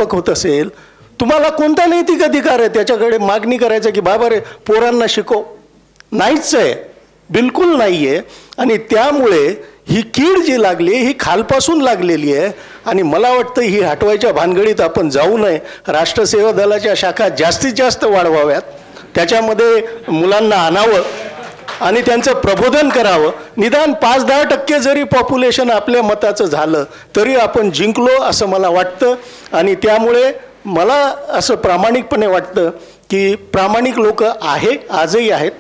प्राध्यापक होत असेल, तुम्हाला कोणता नैतिक अधिकार आहे त्याच्याकडे मागणी करायचं की बाबा रे पोरांना शिकव? नाहीच आहे, बिलकुल नाही आहे. आणि त्यामुळे ही कीड जी लागली ही खालपासून लागलेली आहे. आणि मला वाटतं ही हटवायच्या भानगडीत आपण जाऊ नये. राष्ट्रसेवा दलाच्या शाखा जास्तीत जास्त वाढवाव्यात, त्याच्यामध्ये मुलांना आणावं आणि त्यांचं प्रबोधन करावं. निदान 5-10% जरी पॉप्युलेशन आपल्या मताचं झालं तरी आपण जिंकलो असं मला वाटतं. आणि त्यामुळे मला असं प्रामाणिकपणे वाटतं की प्रामाणिक लोक आजही आहेत.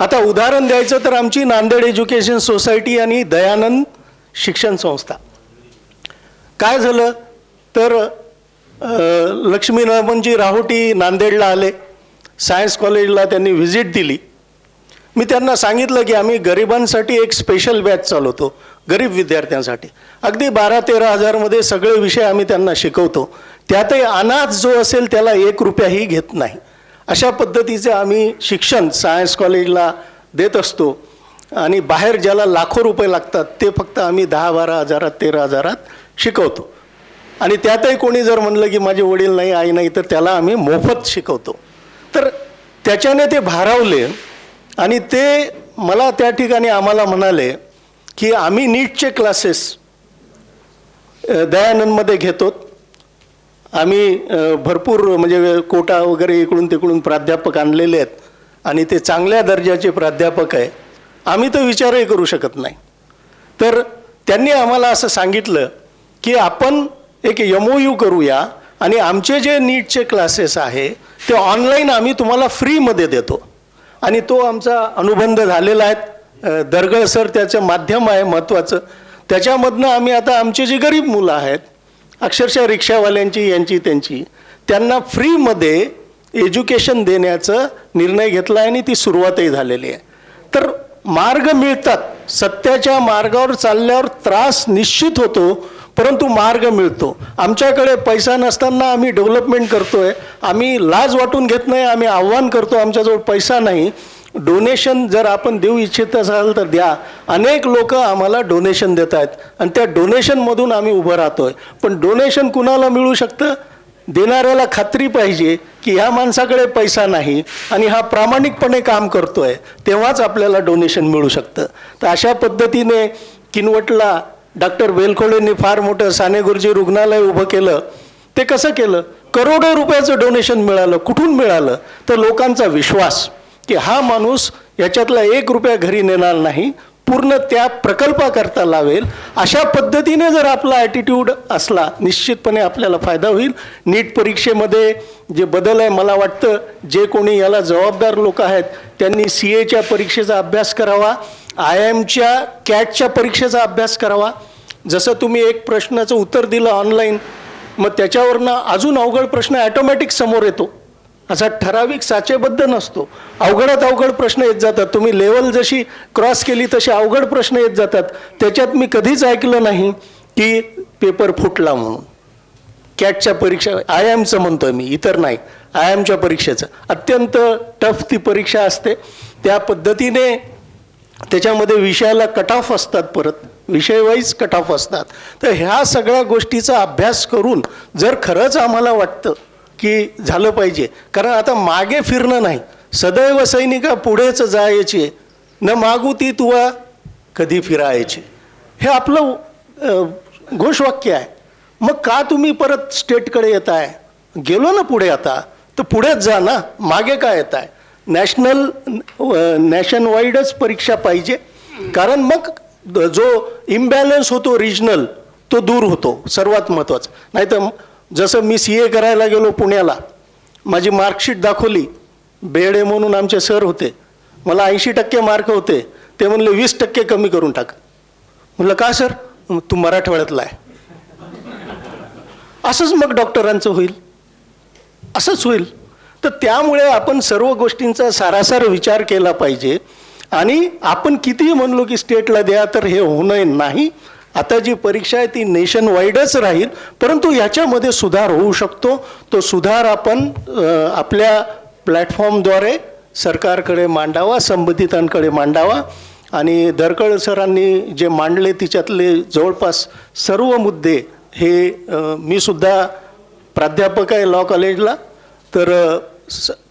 आता उदाहरण द्यायचं तर आमची नांदेड एज्युकेशन सोसायटी आणि दयानंद शिक्षण संस्था. काय झालं तर लक्ष्मीनारायणजी राहोटी नांदेडला आले, सायन्स कॉलेजला त्यांनी व्हिजिट दिली. मी त्यांना सांगितलं की आम्ही गरिबांसाठी एक स्पेशल बॅच चालवतो, गरीब विद्यार्थ्यांसाठी. अगदी 12-13 हजारमध्ये सगळे विषय आम्ही त्यांना शिकवतो. त्यातही अनाथ जो असेल त्याला 1 रुपयाही घेत नाही. अशा पद्धतीचे आम्ही शिक्षण सायन्स कॉलेजला देत असतो. आणि बाहेर ज्याला लाखो रुपये लागतात ते फक्त आम्ही 10-12 हजारात 13 हजारात शिकवतो. आणि त्यातही कोणी जर म्हणलं की माझे वडील नाही आई नाही तर त्याला आम्ही मोफत शिकवतो. तर त्याच्याने ते भारावले आणि ते मला त्या ठिकाणी आम्हाला म्हणाले की आम्ही नीटचे क्लासेस दयानंदमध्ये घेतो. आम्ही भरपूर म्हणजे कोटा वगैरे इकडून तिकडून प्राध्यापक आणलेले आहेत आणि ते चांगल्या दर्जाचे प्राध्यापक आहे. आम्ही तर विचारही करू शकत नाही. तर त्यांनी आम्हाला असं सांगितलं की आपण एक MOU करूया आणि आमचे जे नीटचे क्लासेस आहे ते ऑनलाईन आम्ही तुम्हाला फ्रीमध्ये देतो. आणि तो आमचा अनुबंध झालेला आहे. दरगळ सर त्याचं माध्यम आहे महत्त्वाचं. त्याच्यामधनं आम्ही आता आमचे जे गरीब मुलं आहेत अक्षरशः रिक्षावाल्यांची यांची त्यांची त्यांना फ्रीमध्ये एज्युकेशन देण्याचा निर्णय घेतला आहे आणि ती सुरुवातही झालेली आहे. तर मार्ग मिळतात. सत्याच्या मार्गावर चालल्यावर त्रास निश्चित होतो परंतु मार्ग मिळतो. आमच्याकडे पैसा नसताना आम्ही डेव्हलपमेंट करतोय. आम्ही लाज वाटून घेत नाही. आम्ही आव्हान करतो आमच्याजवळ पैसा नाही. डोनेशन जर आपण देऊ इच्छित असाल तर द्या. अनेक लोक आम्हाला डोनेशन देत आहेत आणि त्या डोनेशनमधून आम्ही उभं राहतोय. पण डोनेशन कुणाला मिळू शकतं? देणाऱ्याला खात्री पाहिजे की ह्या माणसाकडे पैसा नाही आणि हा प्रामाणिकपणे काम करतोय, तेव्हाच आपल्याला डोनेशन मिळू शकतं. तर अशा पद्धतीने किनवटला डॉक्टर बेलखोडेंनी फार मोठं साने गुरुजी रुग्णालय उभं केलं. ते कसं केलं? करोडो रुपयाचं डोनेशन मिळालं. कुठून मिळालं? तर लोकांचा विश्वास की हा माणूस याच्यातला 1 रुपया घरी नेणार नाही, पूर्ण त्या प्रकल्पाकरता लावेल. अशा पद्धतीने जर आपला ॲटिट्यूड असला निश्चितपणे आपल्याला फायदा होईल. नीट परीक्षेमध्ये जे बदल आहे मला वाटतं जे कोणी याला जबाबदार लोक आहेत त्यांनी CAच्या परीक्षेचा अभ्यास करावा, IIMच्या CATच्या परीक्षेचा अभ्यास करावा. जसं तुम्ही एक प्रश्नाचं उत्तर दिलं ऑनलाईन, मग त्याच्यावरनं अजून अवघड प्रश्न ॲटोमॅटिक समोर येतो. असा ठराविक साचेबद्ध नसतो. अवघडात अवघड प्रश्न येत जातात. तुम्ही लेवल जशी क्रॉस केली तसे अवघड प्रश्न येत जातात. त्याच्यात मी कधीच ऐकलं नाही की पेपर फुटला म्हणून. CATच्या परीक्षा IIMचं म्हणतोय मी, इतर नाही. IIMच्या परीक्षेचं अत्यंत टफ ती परीक्षा असते. त्या पद्धतीने त्याच्यामध्ये विषयाला कट ऑफ असतात, परत विषय वाईज कट ऑफ असतात. तर ह्या सगळ्या गोष्टीचा अभ्यास करून जर खरंच आम्हाला वाटतं की झालं पाहिजे, कारण आता मागे फिरणं नाही. सदैव सैनिका पुढेच जायचे, न मागू ती तुवा कधी फिरायचे, हे आपलं घोषवाक्य आहे. मग का तुम्ही परत स्टेटकडे येत आहे? गेलो ना पुढे, आता तर पुढेच जा ना, मागे काय येत आहे? नॅशन वाईडच परीक्षा पाहिजे, कारण मग जो इम्बॅलन्स होतो रिजनल तो दूर होतो, सर्वात महत्त्वाचं. नाही तर जसं मी CA करायला गेलो पुण्याला, माझी मार्कशीट दाखवली, बेडे म्हणून आमचे सर होते, मला 80% मार्क होते. ते म्हणले 20% कमी करून टाक. म्हणलं का सर? तू मराठवाड्यातला आहे. असंच मग डॉक्टरांचं होईल, असंच होईल. तर त्यामुळे आपण सर्व गोष्टींचा सारासार विचार केला पाहिजे. आणि आपण कितीही म्हणलो की स्टेटला द्या तर हे होणं नाही. आता जी परीक्षा आहे ती नेशन वाईडच राहील, परंतु ह्याच्यामध्ये सुधार होऊ शकतो. तो सुधार आपण आपल्या प्लॅटफॉर्मद्वारे सरकारकडे मांडावा, संबंधितांकडे मांडावा. आणि दरकळ सरांनी जे मांडले तिच्यातले जवळपास सर्व मुद्दे हे मी सुद्धा प्राध्यापक आहे लॉ कॉलेजला, तर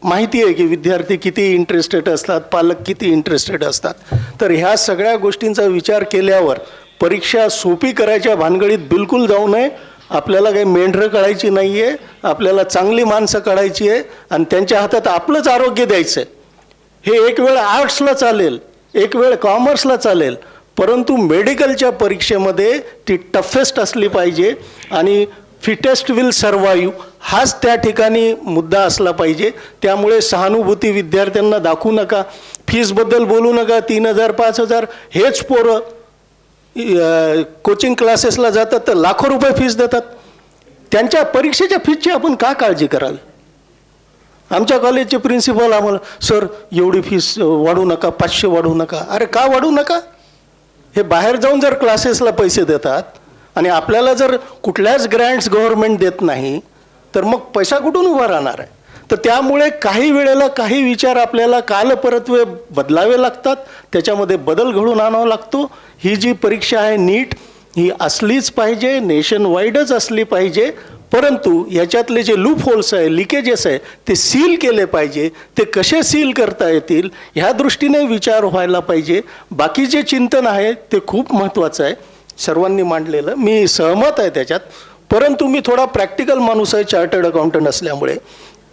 माहिती आहे की विद्यार्थी किती इंटरेस्टेड असतात, पालक किती इंटरेस्टेड असतात. तर ह्या सगळ्या गोष्टींचा विचार केल्यावर परीक्षा सोपी करायच्या भानगडीत बिलकुल जाऊ नये. आपल्याला काही मेंढरं काढायची नाही आहे, आपल्याला चांगली माणसं काढायची आहे आणि त्यांच्या हातात आपलंच आरोग्य द्यायचं आहे. हे एक वेळ आर्ट्सला चालेल, एक वेळ कॉमर्सला चालेल, परंतु मेडिकलच्या परीक्षेमध्ये ती टफेस्ट असली पाहिजे आणि फिटेस्ट विल सर्वाईव्ह हाच त्या ठिकाणी मुद्दा असला पाहिजे. त्यामुळे सहानुभूती विद्यार्थ्यांना दाखवू नका, फीसबद्दल बोलू नका. 3,000 5,000 हेच पोरं कोचिंग क्लासेसला जातात तर लाखो रुपये फीस देतात. त्यांच्या परीक्षेच्या फीसची आपण का काळजी करावी? आमच्या कॉलेजचे प्रिन्सिपल आम्हाला, सर एवढी फीस वाढू नका, 500 वाढू नका. अरे का वाढू नका? हे बाहेर जाऊन जर क्लासेसला पैसे देतात आणि आपल्याला जर कुठल्याच ग्रँट्स गव्हर्नमेंट देत नाही तर मग पैसा कुठून उभा राहणार आहे? तर त्यामुळे काही वेळेला काही विचार आपल्याला कालपरत्वे बदलावे लागतात, त्याच्यामध्ये बदल घडून आणावा लागतो. ही जी परीक्षा आहे नीट, ही असलीच पाहिजे, नेशन वाईडच असली पाहिजे, परंतु याच्यातले जे लूप होल्स आहे, लिकेजेस आहे, ते सील केले पाहिजे. ते कसे सील करता येतील ह्या दृष्टीने विचार व्हायला पाहिजे. बाकी जे चिंतन आहे ते खूप महत्त्वाचं आहे, सर्वांनी मांडलेलं, मी सहमत आहे त्याच्यात. परंतु मी थोडा प्रॅक्टिकल माणूस आहे, चार्टर्ड अकाउंटंट असल्यामुळे.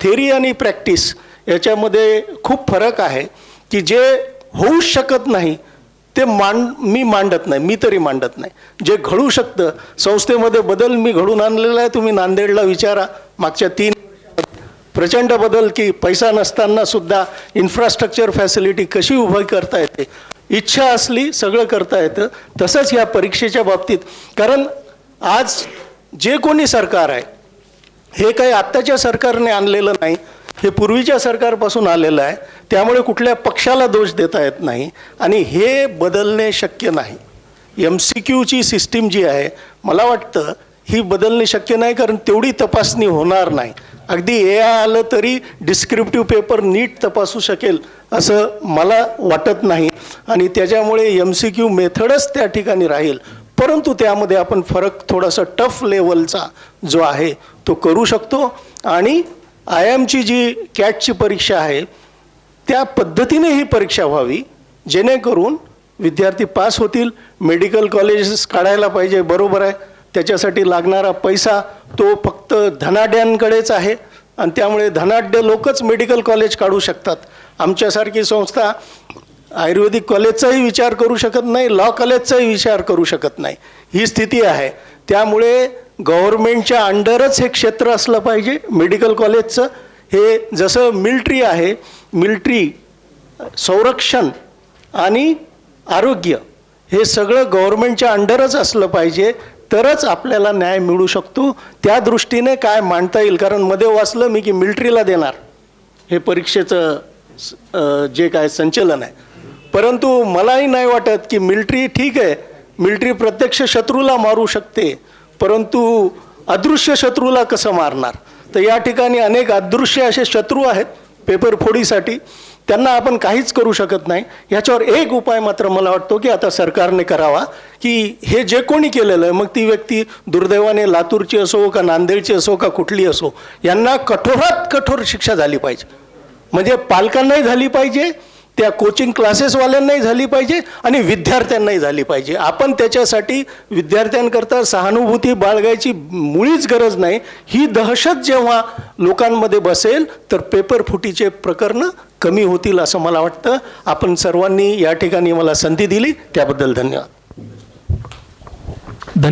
थेरी आणि प्रॅक्टिस याच्यामध्ये खूप फरक आहे की जे होऊच शकत नाही ते मी मांडत नाही, मी तरी मांडत नाही. जे घडू शकतं, संस्थेमध्ये बदल मी घडून आणलेला आहे. तुम्ही नांदेडला विचारा, मागच्या 3 प्रचंड बदल की पैसा नसताना सुद्धा इन्फ्रास्ट्रक्चर फॅसिलिटी कशी उभी करता येते. इच्छा असली सगळं करता येतं. तसंच ह्या परीक्षेच्या बाबतीत, कारण आज जे कोणी सरकार आहे हे काही आत्ताच्या सरकारने आणलेलं नाही, हे पूर्वीच्या सरकारपासून आलेलं आहे. त्यामुळे कुठल्या पक्षाला दोष देता येत नाही आणि हे बदलणे शक्य नाही. MCQची सिस्टीम जी आहे, मला वाटतं ही बदलणे शक्य नाही, कारण तेवढी तपासणी होणार नाही. अगदी AI आलं तरी डिस्क्रिप्टिव्ह पेपर नीट तपासू शकेल असं मला वाटत नाही आणि त्याच्यामुळे MCQ मेथडच त्या ठिकाणी राहील. परंतु त्यामध्ये आपण फरक थोडासा टफ लेवलचा जो आहे तो करू शकतो आणि IIMची जी कॅटची परीक्षा आहे त्या पद्धतीने ही परीक्षा व्हावी जेणेकरून विद्यार्थी पास होतील. मेडिकल कॉलेजेस काढायला पाहिजे, बरोबर आहे, त्याच्यासाठी लागणारा पैसा तो फक्त धनाढ्यांकडेच आहे आणि त्यामुळे धनाढ्य लोकच मेडिकल कॉलेज काढू शकतात. आमच्यासारखी संस्था आयुर्वेदिक कॉलेजचाही विचार करू शकत नाही, लॉ कॉलेजचाही विचार करू शकत नाही, ही स्थिती आहे. त्यामुळे गव्हर्मेंटच्या अंडरच हे क्षेत्र असलं पाहिजे मेडिकल कॉलेजचं. हे जसं मिलिटरी आहे, मिलिटरी संरक्षण आणि आरोग्य हे सगळं गव्हर्मेंटच्या अंडरच असलं पाहिजे, तरच आपल्याला न्याय मिळू शकतो. त्या दृष्टीने काय मांडता येईल, कारण मध्ये वाचलं मी की मिलिटरीला देणार हे परीक्षेचं जे काय संचलन आहे. परंतु मलाही नाही वाटत की मिलिटरी, ठीक आहे, मिलिटरी प्रत्यक्ष शत्रूला मारू शकते, परंतु अदृश्य शत्रूला कसं मारणार? तर या ठिकाणी अनेक अदृश्य असे शत्रू आहेत पेपर फोडीसाठी, त्यांना आपण काहीच करू शकत नाही. ह्याच्यावर एक उपाय मात्र मला वाटतो की आता सरकारने करावा, की हे जे कोणी केलेलं आहे, मग ती व्यक्ती दुर्दैवाने लातूरची असो का नांदेडची असो का कुठली असो, यांना कठोरात कठोर शिक्षा झाली पाहिजे. म्हणजे पालकांनाही झाली पाहिजे, त्या कोचिंग क्लासेसवाल्यांनाही झाली पाहिजे आणि विद्यार्थ्यांनाही झाली पाहिजे. आपण त्याच्यासाठी विद्यार्थ्यांकरता सहानुभूती बाळगायची मुळीच गरज नाही. ही दहशत जेव्हा लोकांमध्ये बसेल तर पेपर फुटीचे प्रकरणं कमी होतील असं मला वाटतं. आपण सर्वांनी या ठिकाणी मला संधी दिली त्याबद्दल धन्यवाद.